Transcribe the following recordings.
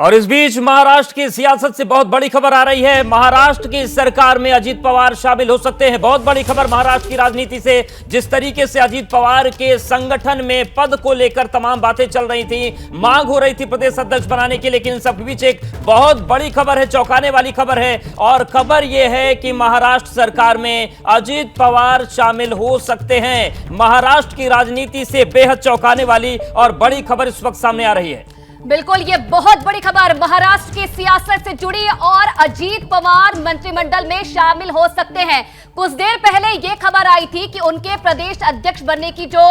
और इस बीच महाराष्ट्र की सियासत से बहुत बड़ी खबर आ रही है। महाराष्ट्र की सरकार में अजीत पवार शामिल हो सकते हैं। बहुत बड़ी खबर महाराष्ट्र की राजनीति से। जिस तरीके से अजीत पवार के संगठन में पद को लेकर तमाम बातें चल रही थी, मांग हो रही थी प्रदेश अध्यक्ष बनाने की, लेकिन इन सब बीच एक बहुत बड़ी खबर है, चौंकाने वाली खबर है। और खबर यह है कि महाराष्ट्र सरकार में अजीत पवार शामिल हो सकते हैं। महाराष्ट्र की राजनीति से बेहद चौंकाने वाली और बड़ी खबर इस वक्त सामने आ रही है। बिल्कुल, ये बहुत बड़ी खबर महाराष्ट्र की सियासत से जुड़ी और अजीत पवार मंत्रिमंडल में शामिल हो सकते हैं। कुछ देर पहले ये खबर आई थी कि उनके प्रदेश अध्यक्ष बनने की जो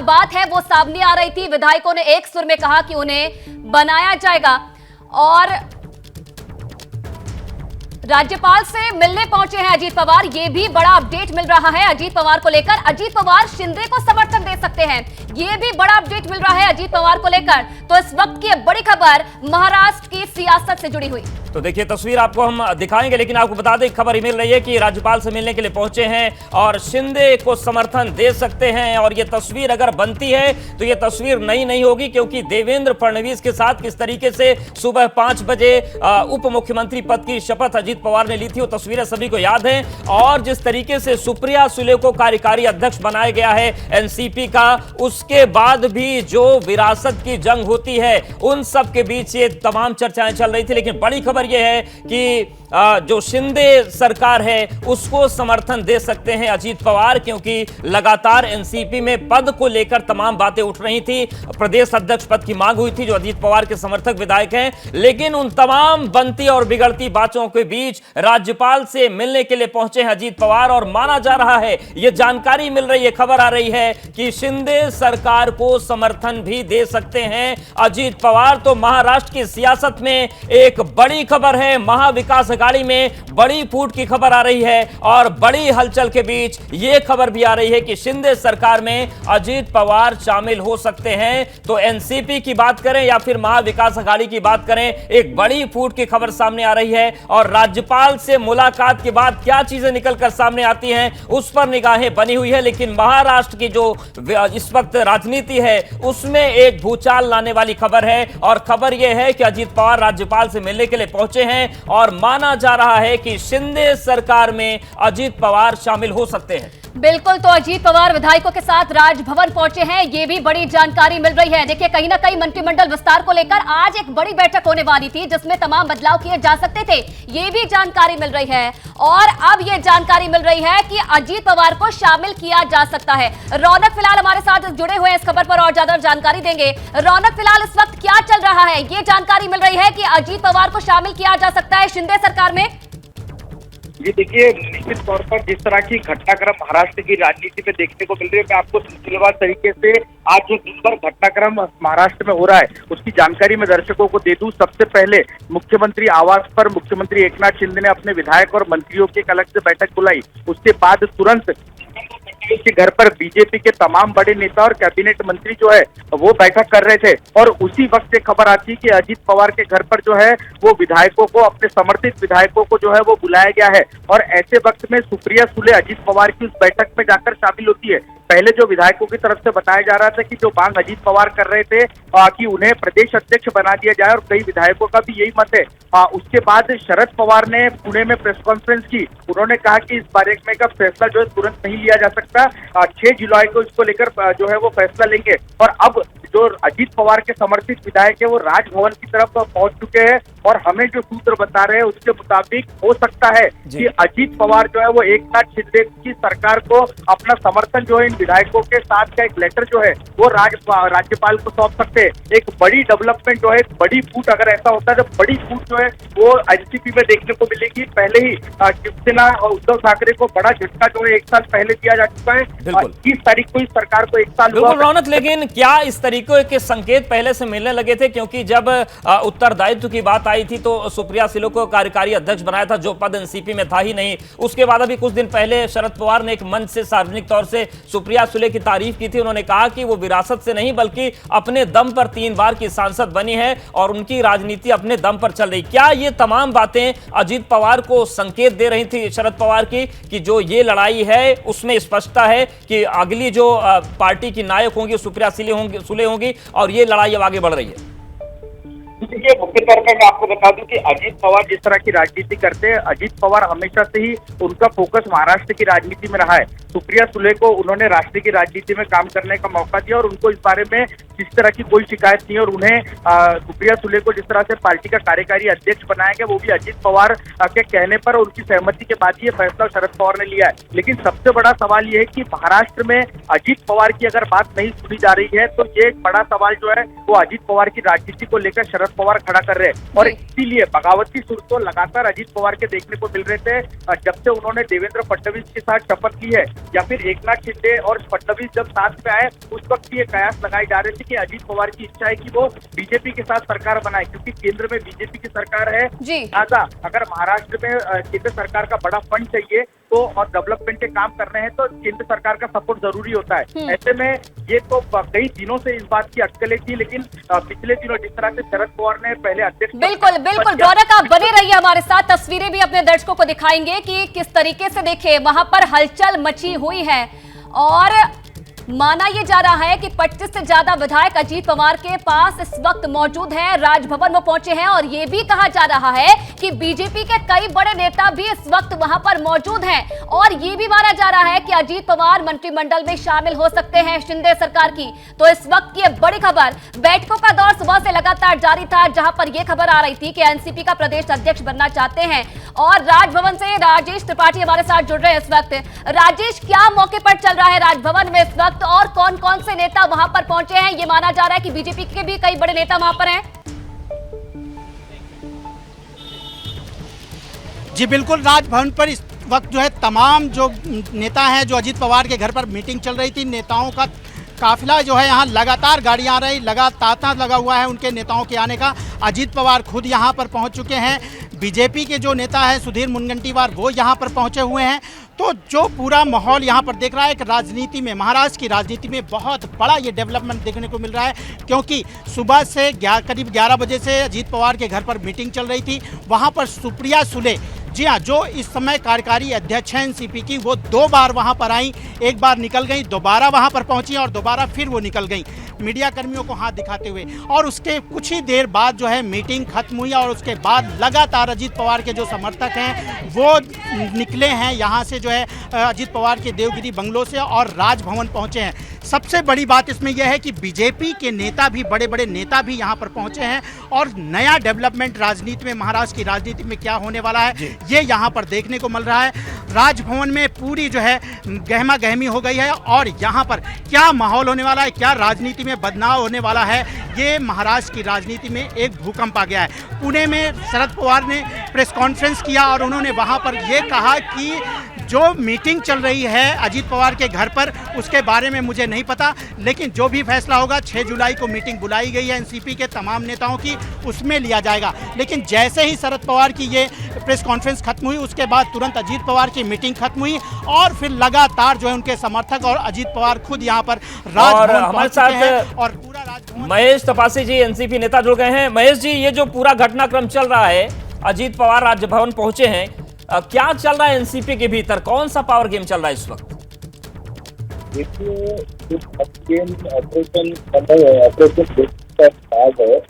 बात है वो सामने आ रही थी। विधायकों ने एक सुर में कहा कि उन्हें बनाया जाएगा और राज्यपाल से मिलने पहुंचे हैं अजीत पवार। ये भी बड़ा अपडेट मिल रहा है अजीत पवार को लेकर। अजीत पवार शिंदे को समर्थन दे सकते हैं, ये भी बड़ा अपडेट मिल रहा है अजीत पवार को लेकर। तो इस वक्त की बड़ी खबर महाराष्ट्र की सियासत से जुड़ी हुई। तो देखिए, तस्वीर आपको हम दिखाएंगे, लेकिन आपको बता दें खबर मिल रही है कि राज्यपाल से मिलने के लिए पहुंचे हैं और शिंदे को समर्थन दे सकते हैं। और ये तस्वीर अगर बनती है तो ये तस्वीर नई नहीं होगी, क्योंकि देवेंद्र फडणवीस के साथ किस तरीके से सुबह 5 बजे उप मुख्यमंत्री पद की शपथ अजीत पवार ने ली थी, वो तस्वीरें सभी को याद हैं। और जिस तरीके से सुप्रिया सुले को कार्यकारी अध्यक्ष बनाया गया है एनसीपी का, उसके बाद भी जो विरासत की जंग होती है, उन सब के बीच ये तमाम चर्चाएं चल रही थी। लेकिन बड़ी खबर यह है कि जो शिंदे सरकार है उसको समर्थन दे सकते हैं अजीत पवार, क्योंकि लगातार एनसीपी में पद को लेकर तमाम बातें उठ रही थी। प्रदेश अध्यक्ष पद की मांग हुई थी, जो अजीत पवार के समर्थक विधायक हैं। लेकिन उन तमाम बनती और बिगड़ती बातों के बीच राज्यपाल से मिलने के लिए पहुंचे हैं अजीत पवार। और माना जा रहा है, यह जानकारी मिल रही है, खबर आ रही है कि शिंदे सरकार को समर्थन भी दे सकते हैं अजीत पवार। तो महाराष्ट्र की सियासत में एक बड़ी खबर है। महाविकास गाड़ी में बड़ी फूट की खबर आ रही है और बड़ी हलचल के बीच यह खबर भी आ रही है कि शिंदे सरकार में अजीत पवार शामिल हो सकते हैं। तो एनसीपी की बात करें या फिर महाविकास अघाड़ी की बात करें, एक बड़ी फूट की खबर सामने आ रही है। और राज्यपाल से मुलाकात के बाद क्या चीजें निकलकर सामने आती हैं, उस पर निगाहें बनी हुई है। लेकिन महाराष्ट्र की जो इस वक्त राजनीति है उसमें एक भूचाल लाने वाली खबर है। और खबर यह है कि अजीत पवार राज्यपाल से मिलने के लिए पहुंचे हैं और माना जा रहा है कि शिंदे सरकार में अजीत पवार शामिल हो सकते हैं। बिल्कुल, तो अजीत पवार विधायकों के साथ राजभवन पहुंचे हैं, ये भी बड़ी जानकारी मिल रही है। देखिए, कहीं ना कहीं मंत्रिमंडल विस्तार को लेकर आज एक बड़ी बैठक होने वाली थी जिसमें तमाम बदलाव किए जा सकते थे, ये भी जानकारी मिल रही है। और अब ये जानकारी मिल रही है कि अजीत पवार को शामिल किया जा सकता है। रौनक फिलहाल हमारे साथ जुड़े हुए हैं इस खबर पर और ज्यादा जानकारी देंगे। रौनक, फिलहाल इस वक्त क्या चल रहा है? ये जानकारी मिल रही है कि अजीत पवार को शामिल किया जा सकता है शिंदे सरकार में। जी देखिए, निश्चित तौर पर जिस तरह की घटनाक्रम महाराष्ट्र की राजनीति में देखने को मिल रही है, मैं आपको सिलसिलेवार तरीके से आज जो दिन भर घटनाक्रम महाराष्ट्र में हो रहा है उसकी जानकारी मैं दर्शकों को दे दूं। सबसे पहले मुख्यमंत्री आवास पर मुख्यमंत्री एकनाथ शिंदे ने अपने विधायक और मंत्रियों की एक अलग से बैठक बुलाई। उसके बाद तुरंत के घर पर बीजेपी के तमाम बड़े नेता और कैबिनेट मंत्री जो है वो बैठक कर रहे थे। और उसी वक्त एक खबर आती कि अजीत पवार के घर पर जो है वो विधायकों को, अपने समर्थित विधायकों को जो है वो बुलाया गया है। और ऐसे वक्त में सुप्रिया सुले अजीत पवार की उस बैठक में जाकर शामिल होती है। पहले जो विधायकों की तरफ से बताया जा रहा था कि जो मांग अजीत पवार कर रहे थे कि उन्हें प्रदेश अध्यक्ष बना दिया जाए, और कई विधायकों का भी यही मत है। उसके बाद शरद पवार ने पुणे में प्रेस कॉन्फ्रेंस की। उन्होंने कहा कि इस बारे में का फैसला जो है तुरंत नहीं लिया जा सकता, 6 जुलाई को इसको लेकर जो है वो फैसला लेंगे। और अब जो अजीत पवार के समर्थित विधायक है वो राजभवन की तरफ पहुंच चुके हैं। और हमें जो सूत्र बता रहे हैं उसके मुताबिक हो सकता है कि अजीत पवार जो है वो एकनाथ शिंदे की सरकार को अपना समर्थन जो है इन विधायकों के साथ का एक लेटर जो है वो राज्यपाल को सौंप सकते हैं। एक बड़ी डेवलपमेंट जो है, बड़ी फूट अगर ऐसा होता है, तो बड़ी फूट जो है वो एनसीपी में देखने को मिलेगी। पहले ही शिवसेना और उद्धव ठाकरे को बड़ा झटका जो है 1 साल पहले दिया जा चुका है। 30 तारीख को इस सरकार को 1 साल बिल्कुल रौनक, लेकिन क्या इस तरीके के संकेत पहले से मिलने लगे थे? क्योंकि जब उत्तरदायित्व की बात आई थी तो सुप्रिया सुले को कार्यकारी अध्यक्ष बनाया था, जो पद एनसीपी में था ही नहीं। उसके बाद अभी कुछ दिन पहले शरद पवार ने एक मंच से सार्वजनिक तौर से सुप्रिया सुले की तारीफ की थी। उन्होंने कहा कि वो विरासत से नहीं बल्कि अपने दम पर 3 बार की सांसद बनी है और उनकी राजनीति अपने दम पर चल रही। क्या ये तमाम बातें अजीत पवार को संकेत दे रही थी शरद पवार की कि जो ये लड़ाई है उसमें स्पष्टता है कि अगली जो पार्टी की नायक होंगी सुप्रिया सुले होंगी और ये लड़ाई अब आगे बढ़ रही है? देखिए, मुख्य तौर पर मैं आपको बता दूं कि अजीत पवार जिस तरह की राजनीति करते हैं, अजीत पवार हमेशा से ही उनका फोकस महाराष्ट्र की राजनीति में रहा है। सुप्रिया सुले को उन्होंने राष्ट्र की राजनीति में काम करने का मौका दिया और उनको इस बारे में किसी तरह की कोई शिकायत नहीं है और उन्हें सुप्रिया सुले को जिस तरह से पार्टी का कार्यकारी अध्यक्ष बनाया गया, वो भी अजीत पवार के कहने पर और उनकी सहमति के बाद ये फैसला शरद पवार ने लिया है। लेकिन सबसे बड़ा सवाल ये है कि महाराष्ट्र में अजीत पवार की अगर बात नहीं सुनी जा रही है तो ये एक बड़ा सवाल जो है वो अजीत पवार की राजनीति को लेकर शरद पवार खड़ा कर रहे हैं। और इसीलिए बगावती सुर तो लगातार अजीत पवार के देखने को मिल रहे थे जब से उन्होंने देवेंद्र फडणवीस के साथ शपथ ली है, या फिर एकनाथ शिंदे और फडणवीस जब साथ में आए उस वक्त ये कयास लगाए जा रहे थे कि अजीत पवार की इच्छा है कि वो बीजेपी के साथ सरकार बनाए, क्योंकि केंद्र में बीजेपी की सरकार है। लिहाजा अगर महाराष्ट्र में केंद्र सरकार का बड़ा फंड चाहिए तो और डेवलपमेंट के काम करने हैं तो केंद्र सरकार का सपोर्ट जरूरी होता है। ऐसे में ये तो कई दिनों से इस बात की अटकलें थी, लेकिन पिछले दिनों जिस तरह से शरद पवार ने पहले अध्यक्ष बिल्कुल रौनक, आप बने रहिए हमारे साथ, तस्वीरें भी अपने दर्शकों को दिखाएंगे कि किस तरीके से देखे वहां पर हलचल मची हुई है। और माना यह जा रहा है कि 25 से ज्यादा विधायक अजीत पवार के पास इस वक्त मौजूद हैं, राजभवन में पहुंचे हैं और यह भी कहा जा रहा है कि बीजेपी के कई बड़े नेता भी इस वक्त वहां पर मौजूद हैं और यह भी माना जा रहा है कि अजीत पवार मंत्रिमंडल में शामिल हो सकते हैं शिंदे सरकार की। तो इस वक्त की बड़ी खबर, बैठकों का दौर सुबह से लगातार जारी था, जहां पर यह खबर आ रही थी कि एनसीपी का प्रदेश अध्यक्ष बनना चाहते हैं। और राजभवन से राजेश त्रिपाठी हमारे साथ जुड़ रहे हैं इस वक्त। राजेश, क्या मौके पर चल रहा है राजभवन में इस वक्त और कौन कौन से नेता वहां पर पहुंचे हैं? ये माना जा रहा है कि बीजेपी के भी कई बड़े नेता वहां पर हैं। जी बिल्कुल, राजभवन पर इस वक्त जो है तमाम जो नेता हैं, जो अजीत पवार के घर पर मीटिंग चल रही थी, नेताओं का काफिला जो है यहाँ लगातार गाड़ियां आ रही, लगातार लगा हुआ है उनके नेताओं के आने का। अजीत पवार खुद यहाँ पर पहुँच चुके हैं, बीजेपी के जो नेता है सुधीर मुनगंटीवार वो यहाँ पर पहुँचे हुए हैं। तो जो पूरा माहौल यहाँ पर देख रहा है कि राजनीति में, महाराष्ट्र की राजनीति में बहुत बड़ा ये डेवलपमेंट देखने को मिल रहा है, क्योंकि सुबह से करीब 11 बजे से अजीत पवार के घर पर मीटिंग चल रही थी। वहाँ पर सुप्रिया सुले, जी हाँ, जो इस समय कार्यकारी अध्यक्ष हैं एनसीपी की, वो 2 बार वहाँ पर आई, एक बार निकल गई, दोबारा वहाँ पर पहुँची और दोबारा फिर वो निकल गई मीडिया कर्मियों को हाथ दिखाते हुए। और उसके कुछ ही देर बाद जो है मीटिंग खत्म हुई और उसके बाद लगातार अजीत पवार के जो समर्थक हैं वो निकले हैं यहाँ से, जो है अजीत पवार के देवगिरी बंगलों से, और राजभवन पहुँचे हैं। सबसे बड़ी बात इसमें यह है कि बीजेपी के नेता भी, बड़े बड़े नेता भी यहाँ पर पहुँचे हैं और नया डेवलपमेंट राजनीति में, महाराष्ट्र की राजनीति में क्या होने वाला है ये यहाँ पर देखने को मिल रहा है। राजभवन में पूरी जो है गहमा गहमी हो गई है और यहाँ पर क्या माहौल होने वाला है, क्या राजनीति में बदलाव होने वाला है, ये महाराष्ट्र की राजनीति में एक भूकंप आ गया है। पुणे में शरद पवार ने प्रेस कॉन्फ्रेंस किया और उन्होंने वहाँ पर ये कहा कि जो मीटिंग चल रही है अजीत पवार के घर पर उसके बारे में मुझे नहीं पता, लेकिन जो भी फैसला होगा 6 जुलाई को मीटिंग बुलाई गई है एनसीपी के तमाम नेताओं की, उसमें लिया जाएगा। लेकिन जैसे ही शरद पवार की ये प्रेस कॉन्फ्रेंस खत्म हुई उसके बाद तुरंत अजीत पवार की मीटिंग खत्म हुई और फिर लगातार जो है उनके समर्थक और अजीत पवार खुद यहाँ पर राजभवन हमारे साथ और पूरा राजभवन। महेश तपासी जी, एनसीपी नेता जुड़ गए हैं। महेश जी, ये जो पूरा घटनाक्रम चल रहा है, अजीत पवार राजभवन पहुंचे हैं, क्या चल रहा है एनसीपी के भीतर, कौन सा पावर गेम चल रहा है इस वक्त? देखिए, ऑपरेशन है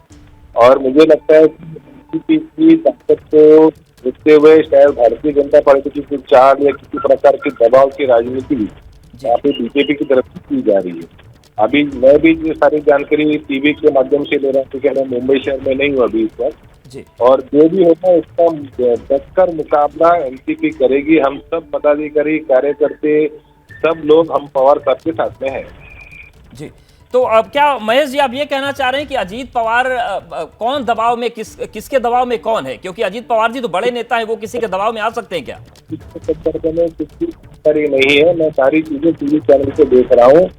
और मुझे लगता है कि की ताकत को देखते हुए शायद भारतीय जनता पार्टी की कुछ चाल या किसी प्रकार की दबाव की राजनीति यहाँ पे बीजेपी की तरफ से की जा रही है। अभी मैं भी ये सारी जानकारी टीवी के माध्यम से ले रहा हूँ क्योंकि मैं मुंबई शहर में नहीं हूँ अभी इस वक्त, और जो भी होगा इसका डटकर मुकाबला एनसीपी करेगी। हम सब पदाधिकारी, कार्यकर्ते, सब लोग हम पवार साहब के साथ में हैं। जी, तो अब क्या महेश जी आप ये कहना चाह रहे हैं कि अजीत पवार कौन दबाव में, किसके दबाव में कौन है? क्योंकि अजीत पवार जी तो बड़े नेता हैं, वो किसी के दबाव में आ सकते हैं क्या? नहीं है, मैं सारी चीजें टीवी चैनल पे देख रहा हूँ।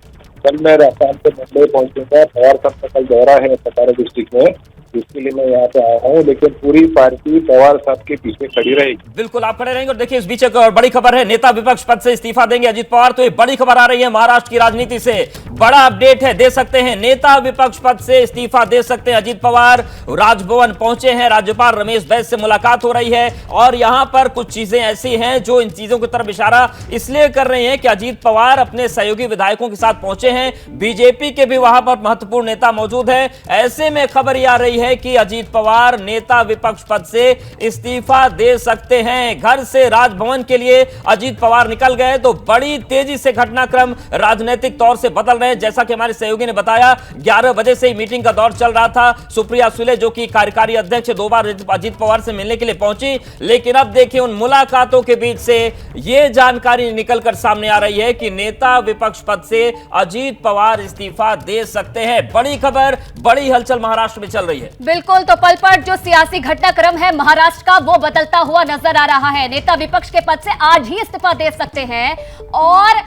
कल मैं शाम से मुंबई पहुंचूंगा, पवार साहब का कल दौरा है सतारा डिस्ट्रिक्ट में, इसके लिए मैं यहाँ पे आया हूँ, लेकिन पूरी पार्टी पवार साहब के पीछे खड़ी रहेगी। बिल्कुल आप खड़े रहेंगे। और देखिए, इस बीच एक और बड़ी खबर है, नेता विपक्ष पद से इस्तीफा देंगे अजीत पवार। तो ये बड़ी खबर आ रही है महाराष्ट्र की राजनीति से, बड़ा अपडेट है, दे सकते हैं नेता विपक्ष पद से इस्तीफा दे सकते हैं अजीत पवार। राजभवन पहुंचे हैं, राज्यपाल रमेश बैस से मुलाकात हो रही है और यहां पर कुछ चीजें ऐसी हैं जो इन चीजों की तरफ इशारा इसलिए कर रही हैं कि अजीत पवार अपने सहयोगी विधायकों के साथ पहुंचे हैं, बीजेपी के भी वहां पर महत्वपूर्ण नेता मौजूद है। ऐसे में खबर यह आ रही है है कि अजीत पवार नेता विपक्ष पद से इस्तीफा दे सकते हैं। घर से राजभवन के लिए अजीत पवार निकल गए तो बड़ी तेजी से घटनाक्रम राजनीतिक तौर से बदल रहे हैं। जैसा कि हमारे सहयोगी ने बताया, 11 बजे से ही मीटिंग का दौर चल रहा था। सुप्रिया सुले जो कि कार्यकारी अध्यक्ष 2 बार अजीत पवार से मिलने के लिए पहुंची, लेकिन अब देखिए उन मुलाकातों के बीच से यह जानकारी निकलकर सामने आ रही है कि नेता विपक्ष पद से अजीत पवार इस्तीफा दे सकते हैं। बड़ी खबर, बड़ी हलचल महाराष्ट्र में चल रही है। बिल्कुल, तो पल पल जो सियासी घटनाक्रम है महाराष्ट्र का वो बदलता हुआ नजर आ रहा है। नेता विपक्ष के पद से आज ही इस्तीफा दे सकते हैं और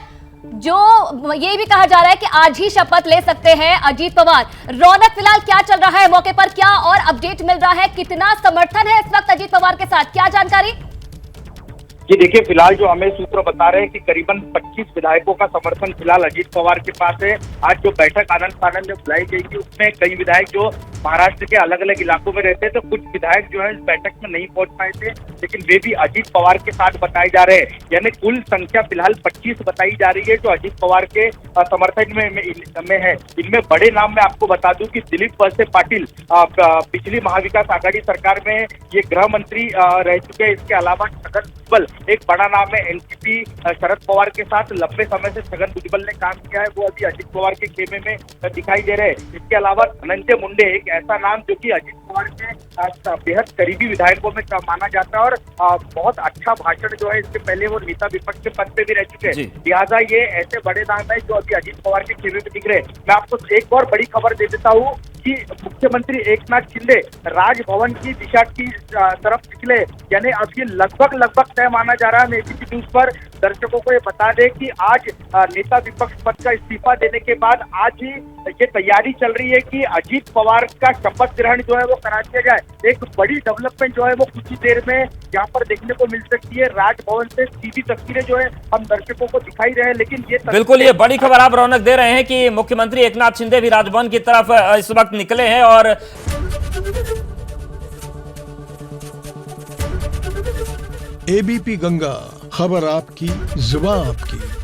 जो ये भी कहा जा रहा है कि आज ही शपथ ले सकते हैं अजीत पवार। रौनक, फिलहाल क्या चल रहा है मौके पर, क्या और अपडेट मिल रहा है, कितना समर्थन है इस वक्त अजीत पवार के साथ, क्या जानकारी? जी देखिए, फिलहाल जो हमें सूत्र बता रहे हैं कि करीबन 25 विधायकों का समर्थन फिलहाल अजीत पवार के पास है। आज जो बैठक आनंद फानंद में बुलाई गई थी उसमें कई विधायक जो महाराष्ट्र के अलग अलग इलाकों में रहते हैं, तो कुछ विधायक जो है इस बैठक में नहीं पहुंच पाए थे, लेकिन वे भी अजीत पवार के साथ बताए जा रहे हैं। यानी कुल संख्या फिलहाल 25 बताई जा रही है जो अजीत पवार के समर्थन में है। इनमें बड़े नाम मैं आपको बता दूं कि दिलीप वळसे पाटिल पिछली महाविकास आघाड़ी सरकार में ये गृह मंत्री रह चुके हैं। इसके अलावा छगन भुजबल एक बड़ा नाम है। एनसीपी शरद पवार के साथ लंबे समय से छगन भुजबल ने काम किया है, वो अभी अजीत पवार के खेमे में दिखाई दे रहे हैं। इसके अलावा धनंजय मुंडे एक ऐसा नाम जो कि अजीत पवार के बेहद करीबी विधायकों में माना जाता है और बहुत अच्छा भाषण जो है, इससे पहले वो नेता विपक्ष के पद पे भी रह चुके हैं। लिहाजा ये ऐसे बड़े नाम है जो अभी अजीत पवार के खेमे में दिख रहे हैं। मैं आपको एक और बड़ी खबर दे देता हूँ कि मुख्यमंत्री एकनाथ शिंदे राजभवन की दिशा की तरफ निकले, यानी अब ये लगभग तय माना जा रहा है। एबीपी न्यूज पर दर्शकों को ये बता दें कि आज नेता विपक्ष पद का इस्तीफा देने के बाद आज ही ये तैयारी चल रही है कि अजीत पवार का शपथ ग्रहण जो है वो करा दिया जाए। एक बड़ी डेवलपमेंट जो है वो कुछ ही देर में यहाँ पर देखने को मिल सकती है। राजभवन से सीधी तस्वीरें जो है हम दर्शकों को दिखाई रहे हैं, लेकिन ये बिल्कुल ये बड़ी खबर आप रौनक दे रहे हैं कि मुख्यमंत्री एकनाथ शिंदे भी राजभवन की तरफ इस वक्त निकले हैं और एबीपी गंगा, खबर आपकी, जुबान आपकी।